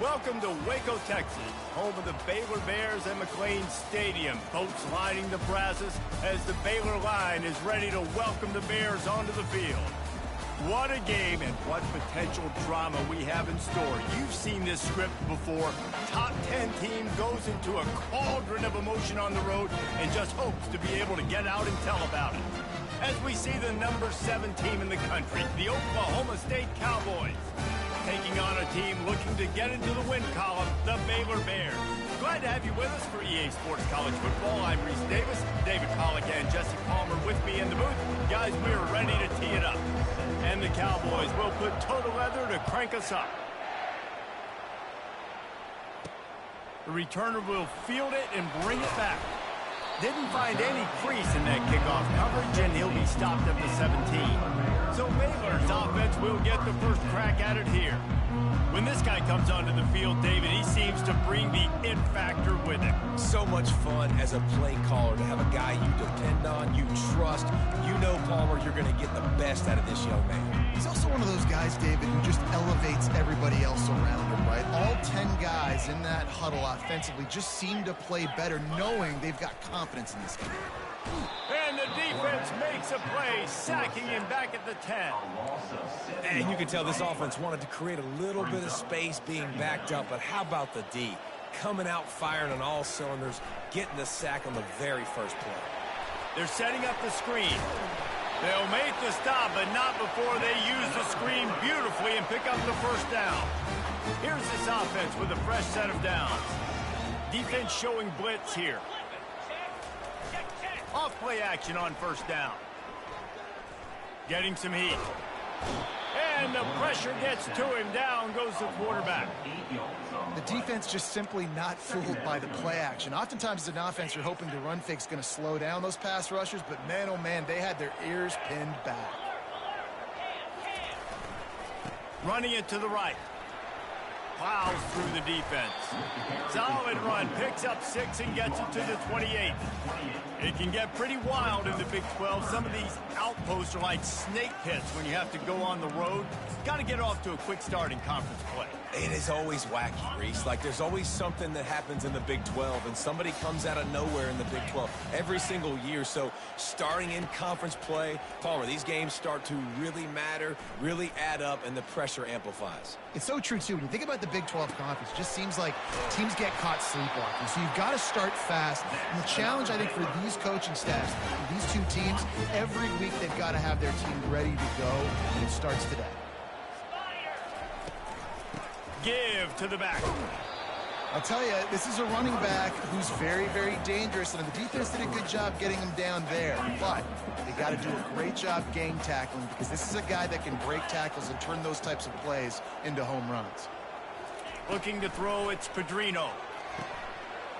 Welcome to Waco, Texas, home of the Baylor Bears and McLean Stadium. Boats lining the brasses as the Baylor line is ready to welcome the Bears onto the field. What a game and what potential drama we have in store. You've seen this script before. Top 10 team goes into a cauldron of emotion on the road and just hopes to be able to get out and tell about it. As we see the number 7 team in the country, the Oklahoma State Cowboys, taking on a team looking to get into the win column, the Baylor Bears. Glad to have you with us for EA Sports College Football. I'm Reese Davis, David Pollock and Jesse Palmer with me in the booth. Guys, we are ready to tee it up. And the Cowboys will put total leather to crank us up. The returner will field it and bring it back. Didn't find any crease in that kickoff coverage, and he'll be stopped at the 17. So Baylor's offense will get the first crack at it here. When this guy comes onto the field, David, he seems to bring the it factor with him. So much fun as a play caller to have a guy you depend on, you trust. You know, Palmer, you're going to get the best out of this young man. He's also one of those guys, David, who just elevates everybody else around him, right? All 10 guys in that huddle offensively just seem to play better knowing they've got confidence in this game. And the defense makes a play, sacking him back at the 10. And you can tell this offense wanted to create a little bit of space being backed up, but how about the D? Coming out firing on all cylinders, getting the sack on the very first play. They're setting up the screen. They'll make the stop, but not before they use the screen beautifully and pick up the first down. Here's this offense with a fresh set of downs. Defense showing blitz here. Off play action on first down. Getting some heat. And the pressure gets to him. Down goes the quarterback. The defense just simply not fooled by the play action. Oftentimes as an offense, you're hoping the run fake's going to slow down those pass rushers, but man, oh man, they had their ears pinned back. Running it to the right. Plows through the defense. Solid run, picks up 6 and gets it to the 28. It can get pretty wild in the Big 12. Some of these outposts are like snake pits when you have to go on the road. Got to get off to a quick start in conference play. It is always wacky, Reese. Like, there's always something that happens in the Big 12, and somebody comes out of nowhere in the Big 12 every single year. So starting in conference play, Palmer, these games start to really matter, really add up, and the pressure amplifies. It's so true, too. When you think about the Big 12 conference, it just seems like teams get caught sleepwalking. So you've got to start fast. And the challenge, I think, for these coaching staffs, these two teams, every week they've got to have their team ready to go, and it starts today. Give to the back. I'll tell you, this is a running back who's very, very dangerous, and the defense did a good job getting him down there. But they got to do a great job gang tackling, because this is a guy that can break tackles and turn those types of plays into home runs. Looking to throw, it's Pedrino.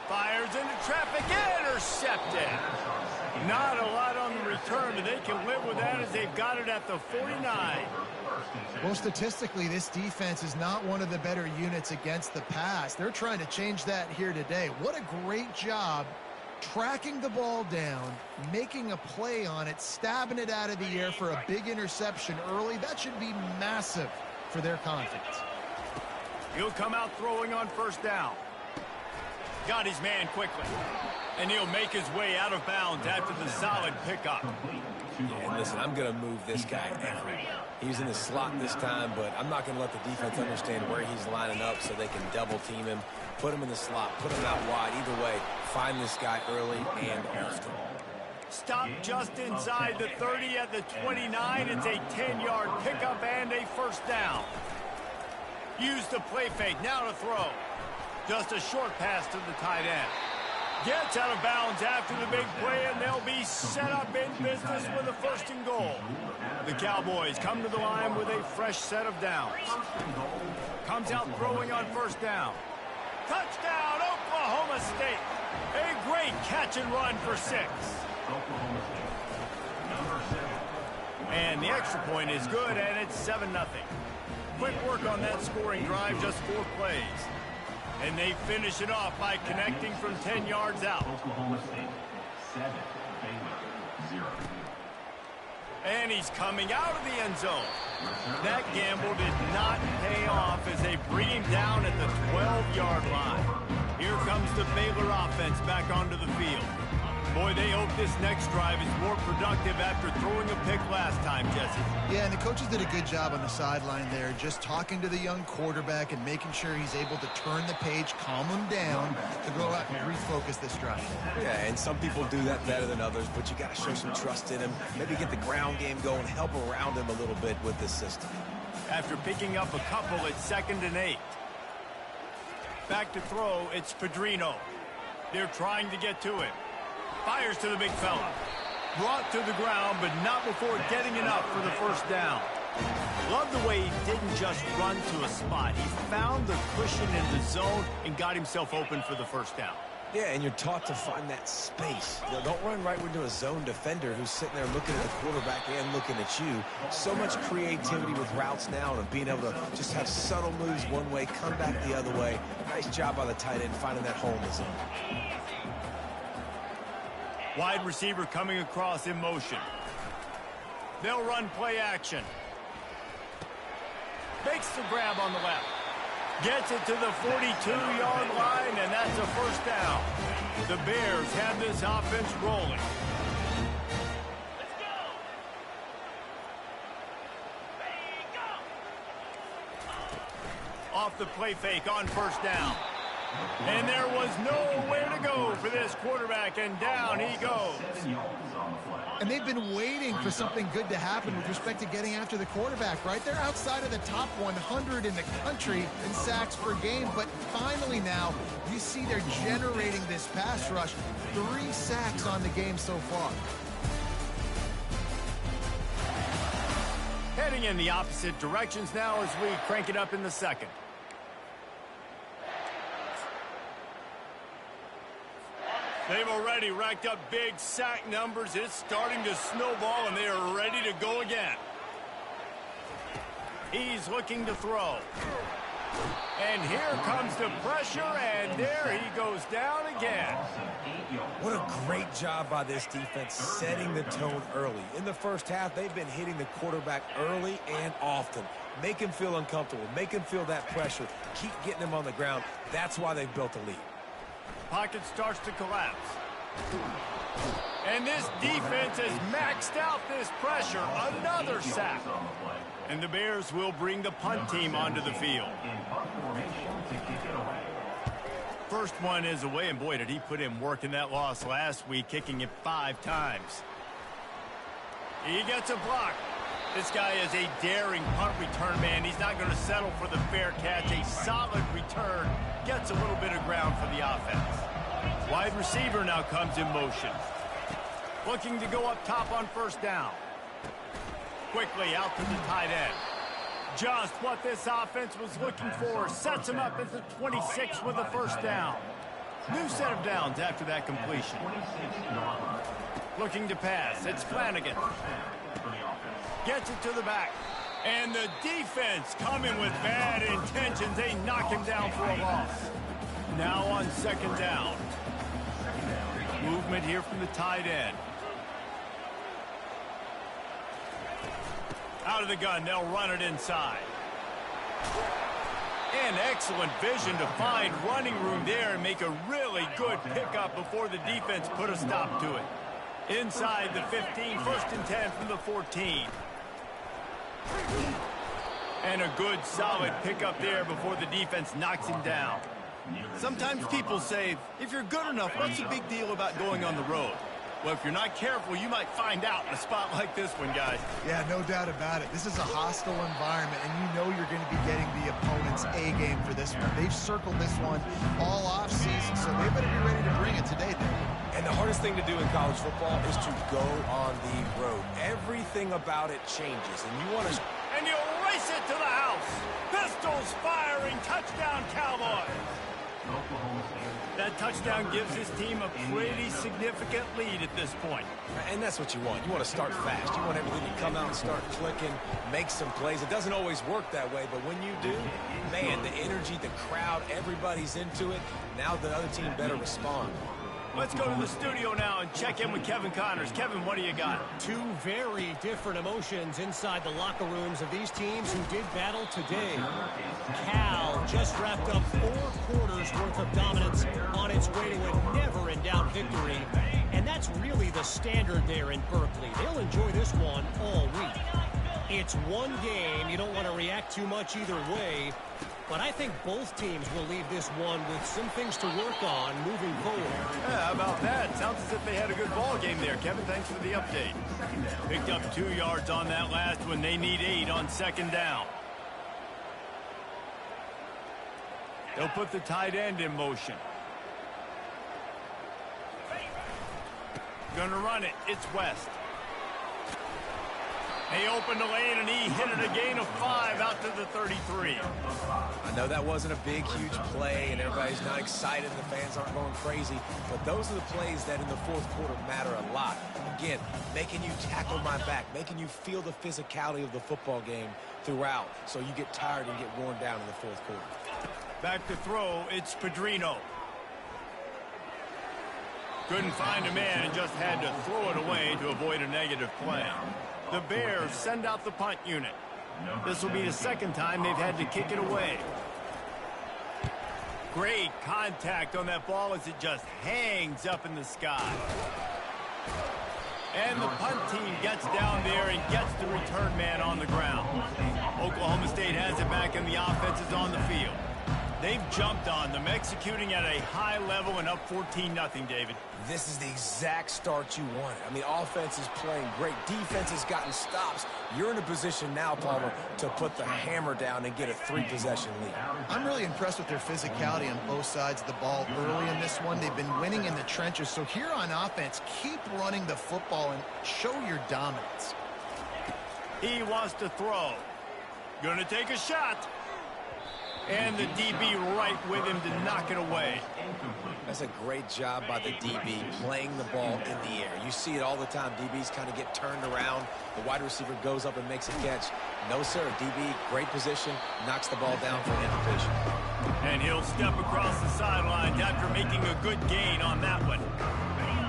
Fires into traffic, intercepted. Not a lot on the return, but they can live with that as they've got it at the 49. Well, statistically, this defense is not one of the better units against the pass. They're trying to change that here today. What a great job tracking the ball down, making a play on it, stabbing it out of the air for a big interception early. That should be massive for their confidence. He'll come out throwing on first down. Got his man quickly. And he'll make his way out of bounds after the solid pickup. Yeah, and listen, I'm going to move this guy everywhere. He's in the slot this time, but I'm not going to let the defense understand where he's lining up so they can double team him, put him in the slot, put him out wide. Either way, find this guy early and often. Stop just inside the 30 at the 29. It's a 10-yard pickup and a first down. Use the play fake, now to throw. Just a short pass to the tight end. Gets out of bounds after the big play, and they'll be set up in business with a first and goal. The Cowboys come to the line with a fresh set of downs. Comes out throwing on first down. Touchdown, Oklahoma State. A great catch and run for 6. And the extra point is good, and it's 7-0. Quick work on that scoring drive, just 4 plays. And they finish it off by connecting from 10 yards out. Oklahoma State 7, Baylor 0. And he's coming out of the end zone. That gamble did not pay off as they bring him down at the 12-yard line. Here comes the Baylor offense back onto the field. Boy, they hope this next drive is more productive after throwing a pick last time, Jesse. Yeah, and the coaches did a good job on the sideline there, just talking to the young quarterback and making sure he's able to turn the page, calm him down, to go out and refocus this drive. Yeah, and some people do that better than others, but you got to show some trust in him. Maybe get the ground game going, help around him a little bit with this system. After picking up a couple at 2nd and 8. Back to throw, it's Pedrino. They're trying to get to him. Fires to the big fella. Brought to the ground, but not before getting enough for the first down. Love the way he didn't just run to a spot. He found the cushion in the zone and got himself open for the first down. Yeah, and you're taught to find that space. You know, don't run right into a zone defender who's sitting there looking at the quarterback and looking at you. So much creativity with routes now and being able to just have subtle moves one way, come back the other way. Nice job by the tight end finding that hole in the zone. Wide receiver coming across in motion. They'll run play action. Makes the grab on the left. Gets it to the 42-yard line, and that's a first down. The Bears have this offense rolling. Let's go. Ready, go. Off the play fake on first down. And there was nowhere to go for this quarterback, and down he goes. And they've been waiting for something good to happen with respect to getting after the quarterback, right? They're outside of the top 100 in the country in sacks per game, but finally now you see they're generating this pass rush. 3 sacks on the game so far. Heading in the opposite directions now as we crank it up in the second. They've already racked up big sack numbers. It's starting to snowball, and they are ready to go again. He's looking to throw. And here comes the pressure, and there he goes down again. What a great job by this defense setting the tone early. In the first half, they've been hitting the quarterback early and often. Make him feel uncomfortable. Make him feel that pressure. Keep getting him on the ground. That's why they've built a lead. Pocket starts to collapse. And this defense has maxed out this pressure. Another sack. And the Bears will bring the punt team onto the field. First one is away, and boy, did he put in work in that loss last week, kicking it 5 times. He gets a block. This guy is a daring punt return man. He's not going to settle for the fair catch. A solid return. Gets a little bit of ground for the offense. Wide receiver now comes in motion. Looking to go up top on first down. Quickly out to the tight end. Just what this offense was looking for. Sets him up at the 26 with a first down. New set of downs after that completion. Looking to pass. It's Flanagan. Gets it to the back. And the defense coming with bad intentions. They knock him down for a loss. Now on second down. Movement here from the tight end. Out of the gun, they'll run it inside. And excellent vision to find running room there and make a really good pickup before the defense put a stop to it. Inside the 15, first and 10 from the 14. And a good, solid pickup there before the defense knocks him down. Sometimes people say, if you're good enough, what's the big deal about going on the road? Well, if you're not careful, you might find out in a spot like this one, guys. Yeah, no doubt about it. This is a hostile environment, and you know you're going to be getting the opponent's A game for this one. They've circled this one all offseason, so they better be ready to bring it today. And the hardest thing to do in college football is to go on the road. Everything about it changes, and you want to... And you race it to the house. Pistols firing. Touchdown, Cowboys. That touchdown gives his team a pretty significant lead at this point. And that's what you want. You want to start fast. You want everything to come out and start clicking, make some plays. It doesn't always work that way, but when you do, man, the energy, the crowd, everybody's into it. Now the other team better respond. Let's go to the studio now and check in with Kevin Connors. Kevin, what do you got? Two very different emotions inside the locker rooms of these teams who did battle today. Cal just wrapped up 4 quarters worth of dominance on its way to a never-in-doubt victory. And that's really the standard there in Berkeley. They'll enjoy this one all week. It's one game. You don't want to react too much either way. But I think both teams will leave this one with some things to work on moving forward. Yeah, how about that? Sounds as if they had a good ball game there. Kevin, thanks for the update. Picked up 2 yards on that last one. They need 8 on second down. They'll put the tight end in motion. Gonna run it. It's West. They opened the lane, and he hit it a gain of 5 out to the 33. I know that wasn't a big, huge play, and everybody's not excited. The fans aren't going crazy. But those are the plays that in the fourth quarter matter a lot. Again, making you tackle my back, making you feel the physicality of the football game throughout, so you get tired and get worn down in the fourth quarter. Back to throw, it's Pedrino. Couldn't find a man and just had to throw it away to avoid a negative play. The Bears send out the punt unit. This will be the second time they've had to kick it away. Great contact on that ball as it just hangs up in the sky. And the punt team gets down there and gets the return man on the ground. Oklahoma State has it back and the offense is on the field. They've jumped on them, executing at a high level and up 14-0, David. This is the exact start you wanted. I mean, offense is playing great. Defense has gotten stops. You're in a position now, Palmer, to put the hammer down and get a 3-possession lead. I'm really impressed with their physicality on both sides of the ball early in this one. They've been winning in the trenches. So here on offense, keep running the football and show your dominance. He wants to throw. Gonna take a shot. And the DB right with him to knock it away. That's a great job by the DB playing the ball in the air. You see it all the time. DBs kind of get turned around. The wide receiver goes up and makes a catch. No, sir. DB, great position, knocks the ball down for an incompletion. And he'll step across the sidelines after making a good gain on that one.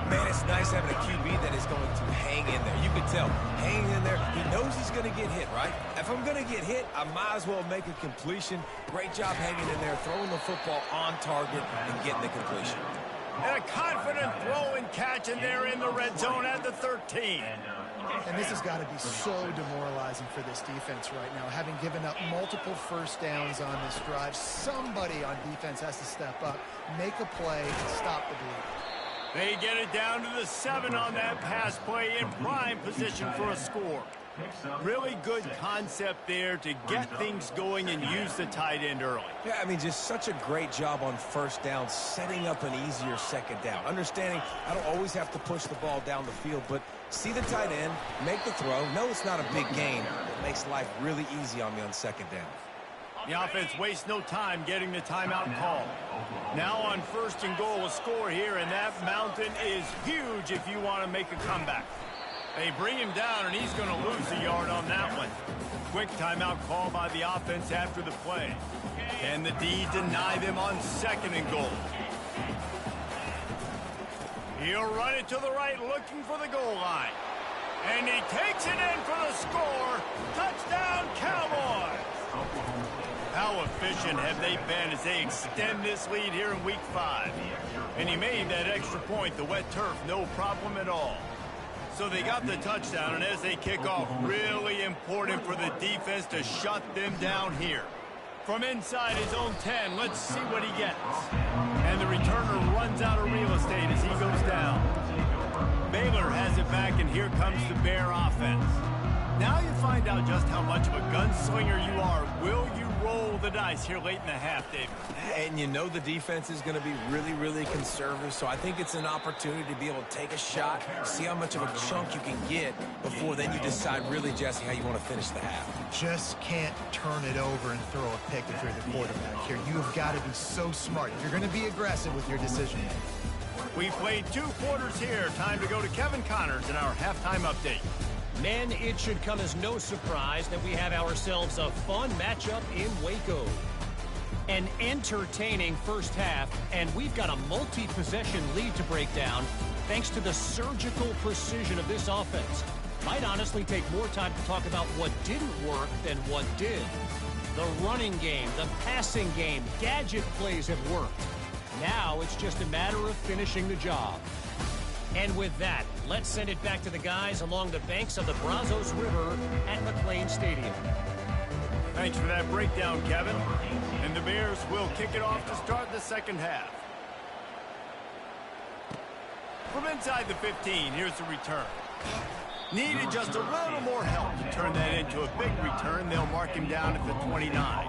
Man, it's nice having a QB that is going to hang in there. You can tell, hanging in there, he knows he's going to get hit, right? If I'm going to get hit, I might as well make a completion. Great job hanging in there, throwing the football on target and getting the completion. And a confident throw and catch, and they're in the red zone at the 13. And this has got to be so demoralizing for this defense right now. Having given up multiple first downs on this drive, somebody on defense has to step up, make a play, and stop the bleed. They get it down to the 7 on that pass play in prime position for a score. Really good concept there to get things going and use the tight end early. Yeah, I mean, just such a great job on first down, setting up an easier second down. Understanding I don't always have to push the ball down the field, but see the tight end, make the throw. No, it's not a big gain. It makes life really easy on me on second down. The offense wastes no time getting the timeout call. Now on first and goal, a score here, and that mountain is huge if you want to make a comeback. They bring him down, and he's going to lose a yard on that one. Quick timeout call by the offense after the play. And the D deny them on second and goal. He'll run it to the right, looking for the goal line. And he takes it in for the score. Touchdown, Cowboys! How efficient have they been as they extend this lead here in Week 5? And he made that extra point, the wet turf, no problem at all. So they got the touchdown, and as they kick off, really important for the defense to shut them down here. From inside his own 10, let's see what he gets. And the returner runs out of real estate as he goes down. Baylor has it back, and here comes the Bear offense. Now you find out just how much of a gunslinger you are. Will you roll the dice here late in the half, David? And you know the defense is going to be really, really conservative, so I think it's an opportunity to be able to take a shot, see how much of a chunk you can get before then you decide really, Jesse, how you want to finish the half. Just can't turn it over and throw a pick if you're the quarterback here. You've got to be so smart. You're going to be aggressive with your decision. We played 2 quarters here. Time to go to Kevin Connors in our halftime update. Men, it should come as no surprise that we have ourselves a fun matchup in Waco. An entertaining first half, and we've got a multi-possession lead to break down thanks to the surgical precision of this offense. Might honestly take more time to talk about what didn't work than what did. The running game, the passing game, gadget plays have worked. Now it's just a matter of finishing the job. And with that, let's send it back to the guys along the banks of the Brazos River at McLean Stadium. Thanks for that breakdown, Kevin. And the Bears will kick it off to start the second half. From inside the 15, here's the return. Needed just a little more help to turn that into a big return. They'll mark him down at the 29.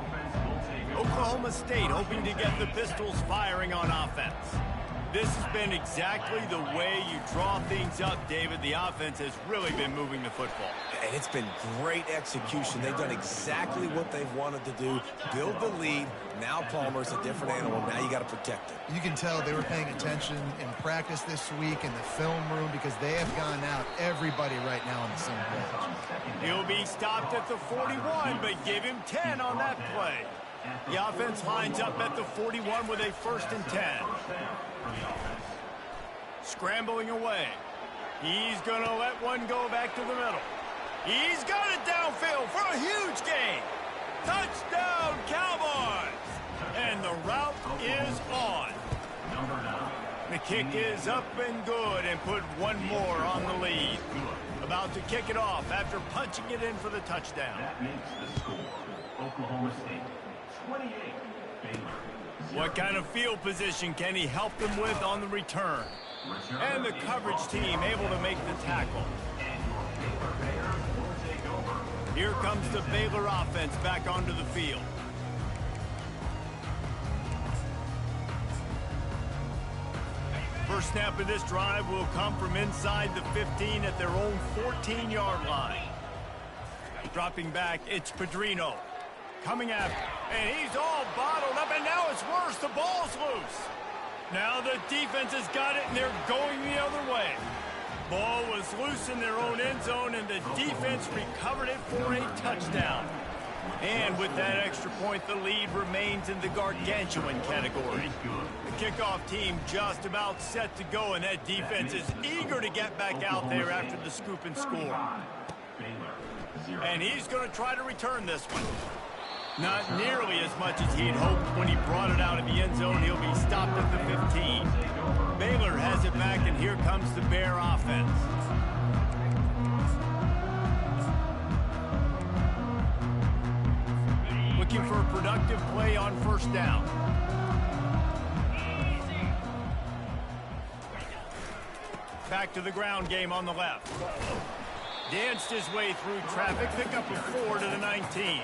Oklahoma State hoping to get the Pistols firing on offense. This has been exactly the way you draw things up, David. The offense has really been moving the football. And it's been great execution. They've done exactly what they've wanted to do. Build the lead. Now Palmer's a different animal. Now you got to protect it. You can tell they were paying attention in practice this week in the film room because they have gone out everybody right now on the same page. He'll be stopped at the 41, but give him 10 on that play. The offense lines up at the 41 with a 1st and 10. Scrambling away. He's going to let one go back to the middle. He's got it downfield for a huge gain. Touchdown, Cowboys! And the route is on. The kick is up and good and put one more on the lead. About to kick it off after punching it in for the touchdown. That makes the score Oklahoma State 28, Baylor. What kind of field position can he help them with on the return? And the coverage team able to make the tackle. Here comes the Baylor offense back onto the field. First snap of this drive will come from inside the 15 at their own 14-yard line. Dropping back, it's Pedrino. Coming after, and he's all bottled up, and now it's worse. The ball's loose. Now the defense has got it, and they're going the other way. Ball was loose in their own end zone, and the defense recovered it for a touchdown. And with that extra point, the lead remains in the gargantuan category. The kickoff team just about set to go, and that defense is eager to get back out there after the scoop and score. And he's going to try to return this one. Not nearly as much as he'd hoped when he brought it out of the end zone. He'll be stopped at the 15. Baylor has it back, and here comes the Bear offense. Looking for a productive play on first down. Back to the ground game on the left. Danced his way through traffic, pick up a 4 to the 19.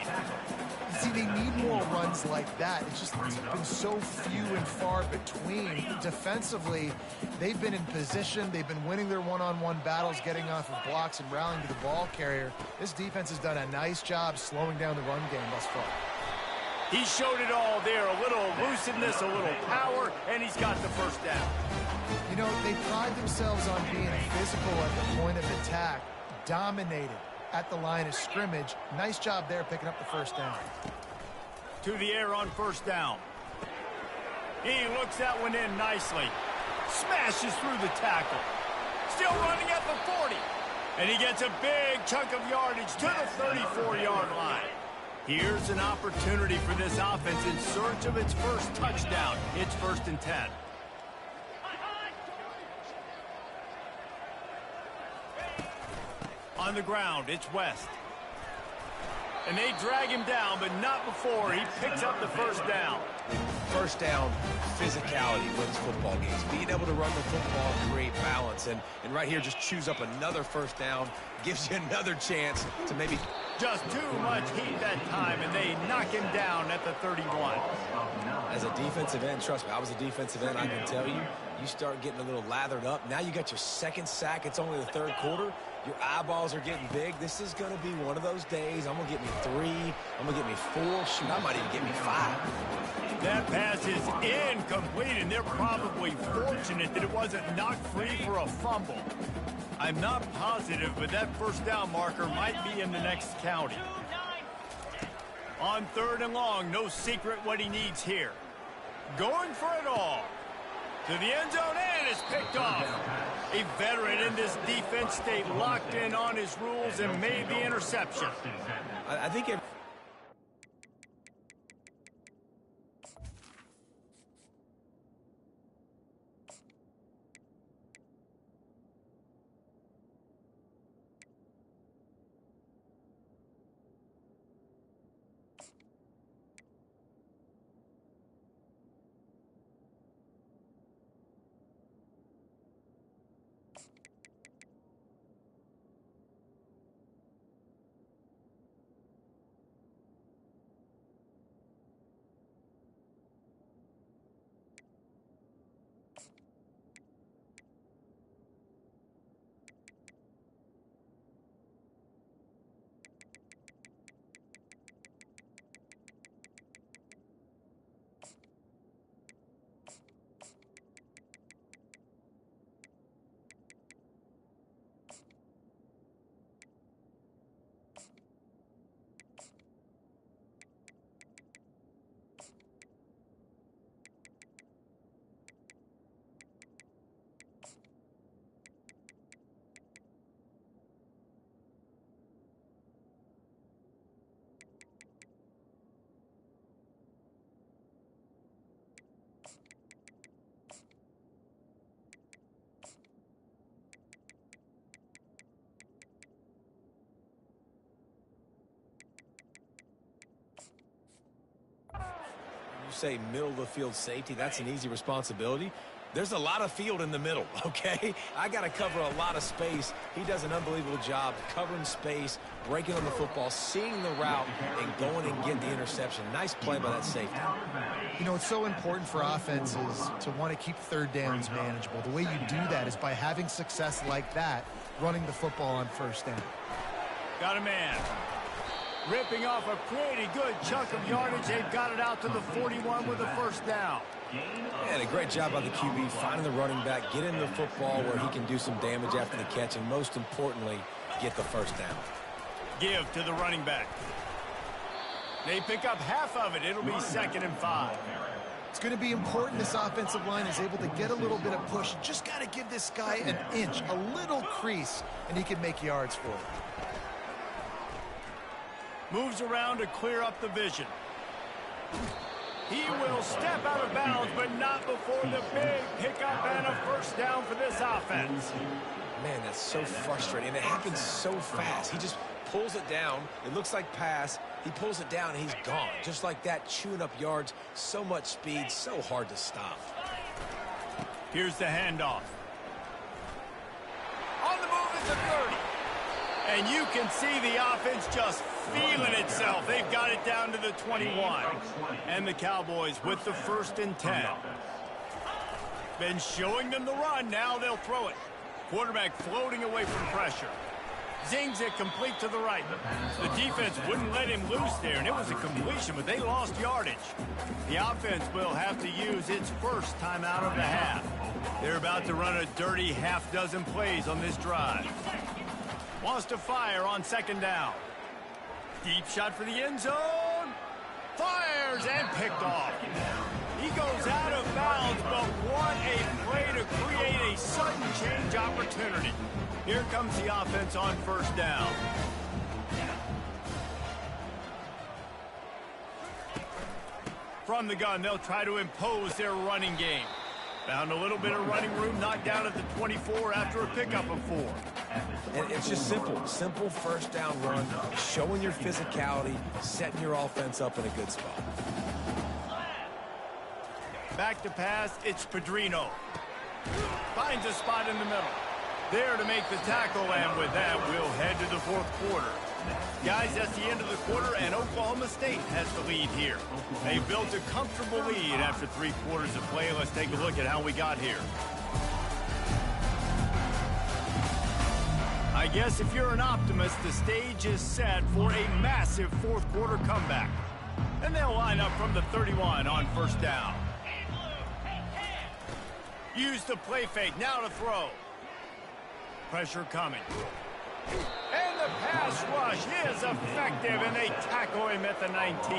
See, they need more runs like that. It's been so few and far between. Defensively, they've been in position. They've been winning their one-on-one battles, getting off of blocks and rallying to the ball carrier. This defense has done a nice job slowing down the run game thus far. He showed it all there. A little elusiveness, a little power, and he's got the first down. You know, they pride themselves on being physical at the point of attack, dominated at the line of scrimmage. Nice job there picking up the first down. To the air on first down. He looks that one in nicely. Smashes through the tackle. Still running at the 40. And he gets a big chunk of yardage to the 34-yard line. Here's an opportunity for this offense in search of its first touchdown. It's 1st and 10. On the ground, it's West. And they drag him down, but not before he picks up the first down. First down, physicality wins football games. Being able to run the football, create balance. And right here, just choose up another first down. Gives you another chance to maybe... Just too much heat that time, and they knock him down at the 31. As a defensive end, trust me, I was a defensive end, I can tell you, you start getting a little lathered up. Now you got your second sack. It's only the third quarter. Your eyeballs are getting big. This is going to be one of those days. I'm going to get me 3. I'm going to get me 4. Shoot, I might even get me 5. That pass is incomplete, and they're probably fortunate that it wasn't knocked free for a fumble. I'm not positive, but that first down marker might be in the next county. On 3rd and long, no secret what he needs here. Going for it all. To the end zone, and it's picked off. A veteran in this defense stayed locked in on his rules and made the interception. I think it... You say middle of the field safety, that's an easy responsibility. There's a lot of field in the middle, okay? I got to cover a lot of space. He does an unbelievable job covering space, breaking on the football, seeing the route, and going and getting the interception. Nice play by that safety. You know, it's so important for offenses to want to keep 3rd downs manageable. The way you do that is by having success like that, running the football on 1st down. Got a man. Ripping off a pretty good chunk of yardage. They've got it out to the 41 with a 1st down. And a great job by the QB, finding the running back, getting the football where he can do some damage after the catch, and most importantly, get the 1st down. Give to the running back. They pick up half of it. It'll be 2nd and 5. It's going to be important this offensive line is able to get a little bit of push. Just got to give this guy an inch, a little crease, and he can make yards for it. Moves around to clear up the vision. He will step out of bounds, but not before the big pickup and a 1st down for this offense. Man, that's so frustrating. It happens so fast. He just pulls it down. It looks like pass. He pulls it down, and he's gone. Just like that, chewing up yards. So much speed, so hard to stop. Here's the handoff. On the move at the 30. And you can see the offense just feeling itself. They've got it down to the 21. And the Cowboys with the 1st and 10. Been showing them the run. Now they'll throw it. Quarterback floating away from pressure. Zings it complete to the right. The defense wouldn't let him loose there, and it was a completion, but they lost yardage. The offense will have to use its 1st timeout of the half. They're about to run a dirty half-dozen plays on this drive. Wants to fire on 2nd down. Deep shot for the end zone. Fires and picked off. He goes out of bounds, but what a play to create a sudden change opportunity. Here comes the offense on 1st down. From the gun, they'll try to impose their running game. Found a little bit of running room, knocked down at the 24 after a pickup of 4. And it's just simple. Simple 1st down run, showing your physicality, setting your offense up in a good spot. Back to pass, it's Pedrino. Finds a spot in the middle. There to make the tackle, and with that, we'll head to the 4th quarter. Guys, that's the end of the quarter, and Oklahoma State has the lead here. They built a comfortable lead after 3 quarters of play. Let's take a look at how we got here. I guess if you're an optimist, the stage is set for a massive 4th quarter comeback. And they'll line up from the 31 on 1st down. Use the play fake, now to throw. Pressure coming. And the pass rush is effective, and they tackle him at the 19.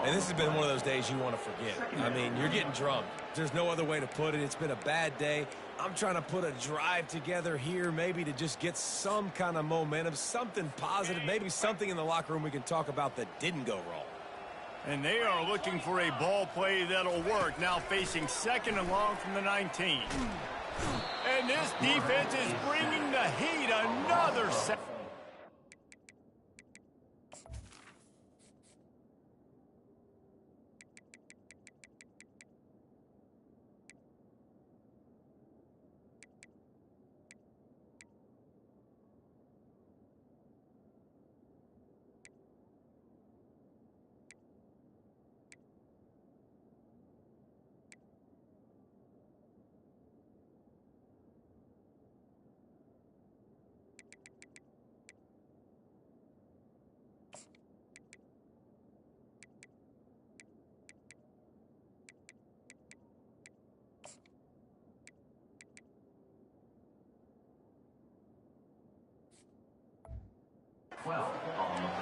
And this has been one of those days you want to forget. I mean, you're getting drunk. There's no other way to put it. It's been a bad day. I'm trying to put a drive together here, maybe to just get some kind of momentum, something positive, maybe something in the locker room we can talk about that didn't go wrong. And they are looking for a ball play that'll work, now facing second and long from the 19. And this defense is bringing the heat. Another set.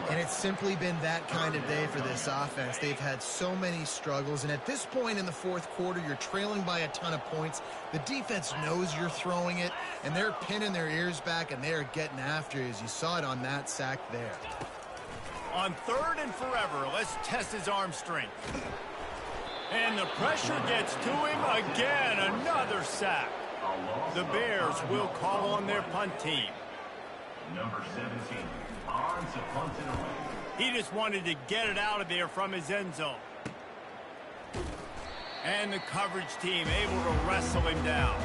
And it's simply been that kind of day for this offense. They've had so many struggles, and at this point in the fourth quarter, you're trailing by a ton of points. The defense knows you're throwing it, and they're pinning their ears back, and they're getting after you, as you saw it on that sack there. On third and forever, let's test his arm strength. And the pressure gets to him again. Another sack. The Bears will call on their punt team. Number 17, on to punt it away. He just wanted to get it out of there from his end zone. And the coverage team able to wrestle him down.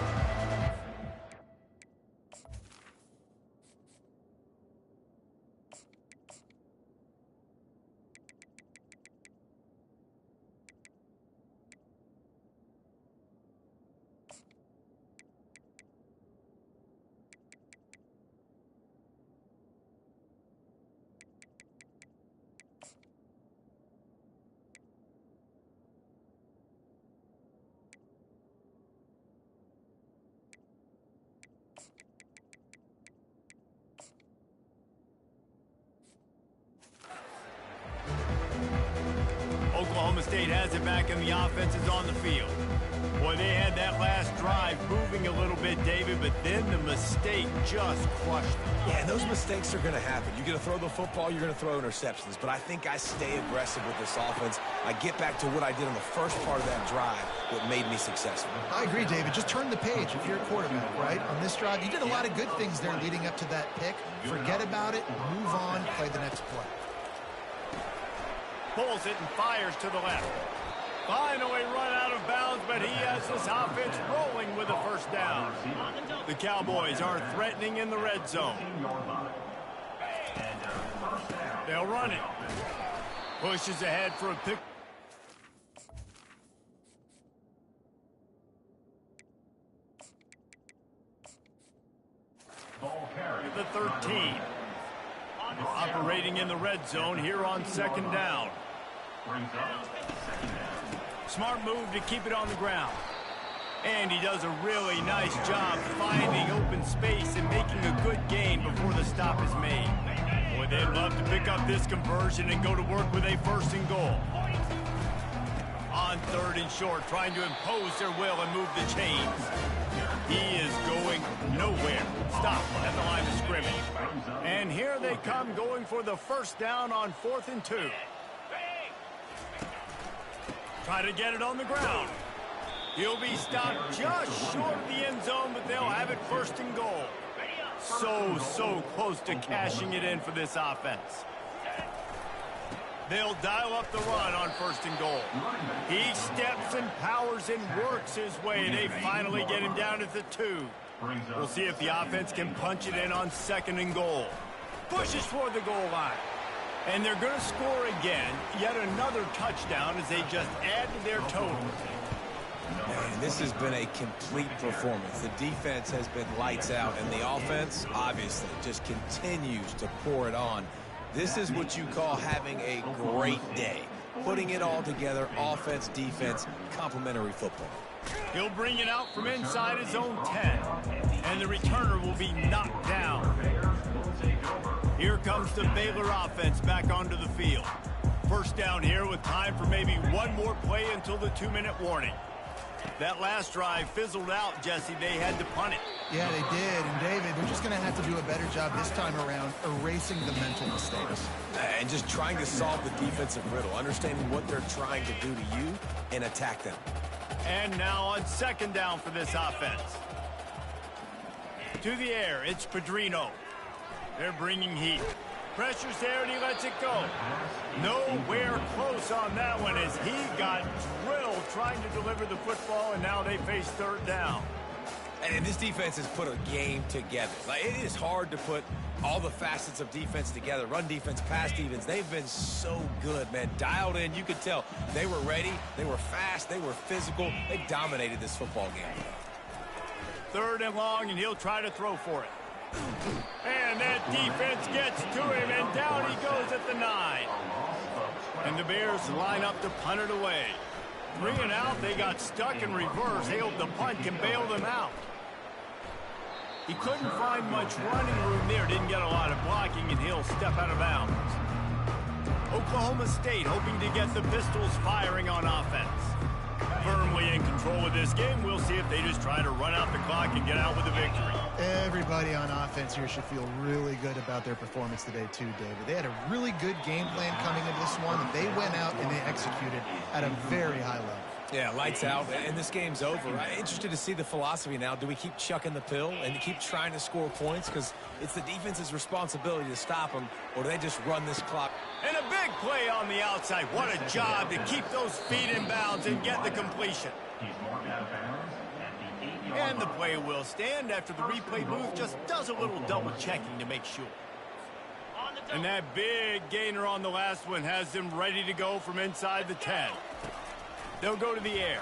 Oklahoma State has it back, and the offense is on the field. Boy, they had that last drive moving a little bit, David, but then the mistake just crushed them. Yeah, and those mistakes are going to happen. You're going to throw the football, you're going to throw interceptions. But I think I stay aggressive with this offense. I get back to what I did on the first part of that drive that made me successful. I agree, David. Just turn the page if you're a quarterback, right? On this drive, you did a lot of good things there leading up to that pick. Forget about it, move on, play the next play. Pulls it and fires to the left. Finally run out of bounds, but he has this offense rolling with a first down. The Cowboys are threatening in the red zone. They'll run it. Pushes ahead for a pick. The 13. They're operating in the red zone here on second down. Smart move to keep it on the ground. And he does a really nice job finding open space and making a good gain before the stop is made. Boy, they'd love to pick up this conversion and go to work with a first and goal. On third and short, trying to impose their will and move the chains. He is going nowhere. Stop at the line of scrimmage. And here they come, going for the first down on 4th and 2. Try to get it on the ground. He'll be stopped just short of the end zone, but they'll have it first and goal. So close to cashing it in for this offense. They'll dial up the run on first and goal. He steps and powers and works his way. They finally get him down at the 2. We'll see if the offense can punch it in on second and goal. Pushes toward the goal line. And they're going to score again. Yet another touchdown as they just add to their total. Man, this has been a complete performance. The defense has been lights out, and the offense, obviously, just continues to pour it on. This is what you call having a great day. Putting it all together, offense, defense, complementary football. He'll bring it out from inside his own 10. And the returner will be knocked down. Here comes the Baylor offense back onto the field. First down here with time for maybe one more play until the 2-minute warning. That last drive fizzled out, Jesse. They had to punt it. Yeah, they did. And, David, they're just going to have to do a better job this time around erasing the mental mistakes. And just trying to solve the defensive riddle, understanding what they're trying to do to you and attack them. And now on second down for this offense. To the air, it's Pedrino. They're bringing heat. Pressure's there, and he lets it go. Nowhere close on that one as he got drilled trying to deliver the football, and now they face third down. And this defense has put a game together. Like, it is hard to put all the facets of defense together. Run defense, pass defense. They've been so good, man. Dialed in. You could tell they were ready. They were fast. They were physical. They dominated this football game. Third and long, and he'll try to throw for it. And that defense gets to him, and down he goes at the 9. And the Bears line up to punt it away. 3 and out, they got stuck in reverse. They hope the punt can bail them out. He couldn't find much running room there, didn't get a lot of blocking, and he'll step out of bounds. Oklahoma State hoping to get the Pistols firing on offense. Firmly in control of this game. We'll see if they just try to run out the clock and get out with a victory. Everybody on offense here should feel really good about their performance today too, David. They had a really good game plan coming into this one. They went out and they executed at a very high level. Yeah, lights out, and this game's over. I'm interested to see the philosophy now. Do we keep chucking the pill and keep trying to score points? Because it's the defense's responsibility to stop them, or do they just run this clock? And a big play on the outside. What a job to keep those feet in bounds and get the completion. He's marked out of bounds at the 8-yard line. And the play will stand after the replay booth just does a little double checking to make sure. And that big gainer on the last one has them ready to go from inside the 10. They'll go to the air.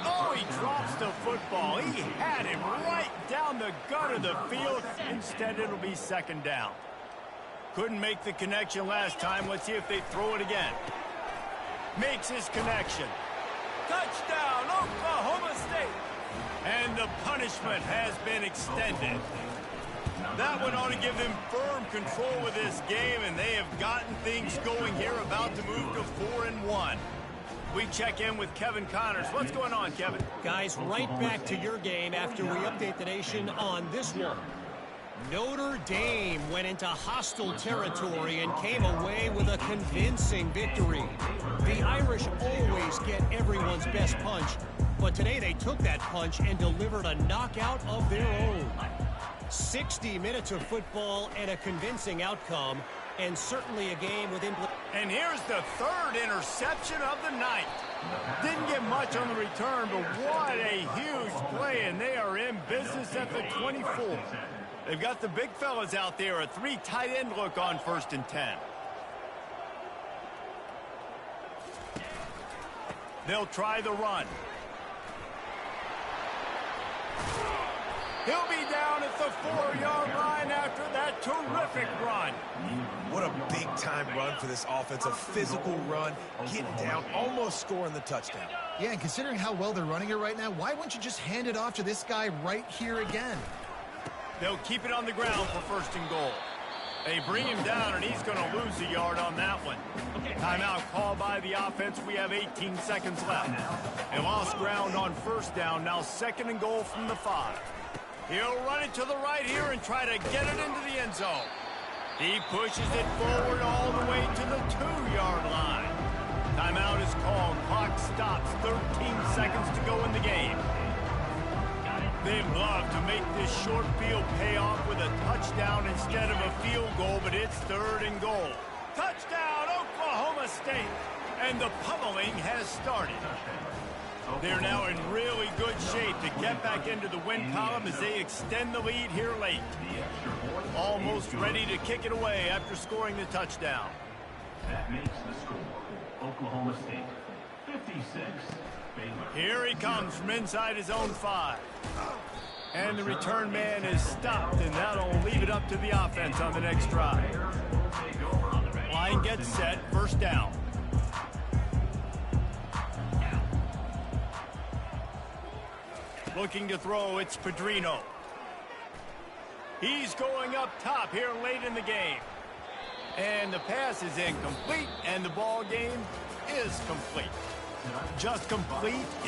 Oh, he drops the football. He had him right down the gut of the field. Instead, it'll be second down. Couldn't make the connection last time. Let's see if they throw it again. Makes his connection. Touchdown, Oklahoma State. And the punishment has been extended. That one ought to give them firm control of this game, and they have gotten things going here, about to move to 4-1. We check in with Kevin Connors. What's going on, Kevin? Guys, right back to your game after we update the nation on this one. Notre Dame went into hostile territory and came away with a convincing victory. The Irish always get everyone's best punch, but today they took that punch and delivered a knockout of their own. 60 minutes of football and a convincing outcome, and certainly a game with And here's the third interception of the night. Didn't get much on the return, but what a huge play, and they are in business at the 24. They've got the big fellas out there, a 3 tight end look on 1st and 10. They'll try the run. He'll be down at the 4-yard line after that terrific run. What a big-time run for this offense. A physical run, getting down, almost scoring the touchdown. Yeah, and considering how well they're running it right now, why wouldn't you just hand it off to this guy right here again? They'll keep it on the ground for 1st and goal. They bring him down, and he's going to lose a yard on that one. Timeout called by the offense. We have 18 seconds left. They lost ground on 1st down. Now 2nd and goal from the 5. He'll run it to the right here and try to get it into the end zone. He pushes it forward all the way to the 2-yard line. Timeout is called. Clock stops. 13 seconds to go in the game. They'd love to make this short field pay off with a touchdown instead of a field goal, but it's 3rd and goal. Touchdown, Oklahoma State! And the pummeling has started. They're now in really good shape to get back into the win column as they extend the lead here late. Almost ready to kick it away after scoring the touchdown. That makes the score. Oklahoma State, 56. Baylor. Here he comes from inside his own 5. And the return man is stopped, and that'll leave it up to the offense on the next drive. Line gets set, 1st down. Looking to throw, it's Pedrino. He's going up top here late in the game. And the pass is incomplete, and the ball game is complete. Just complete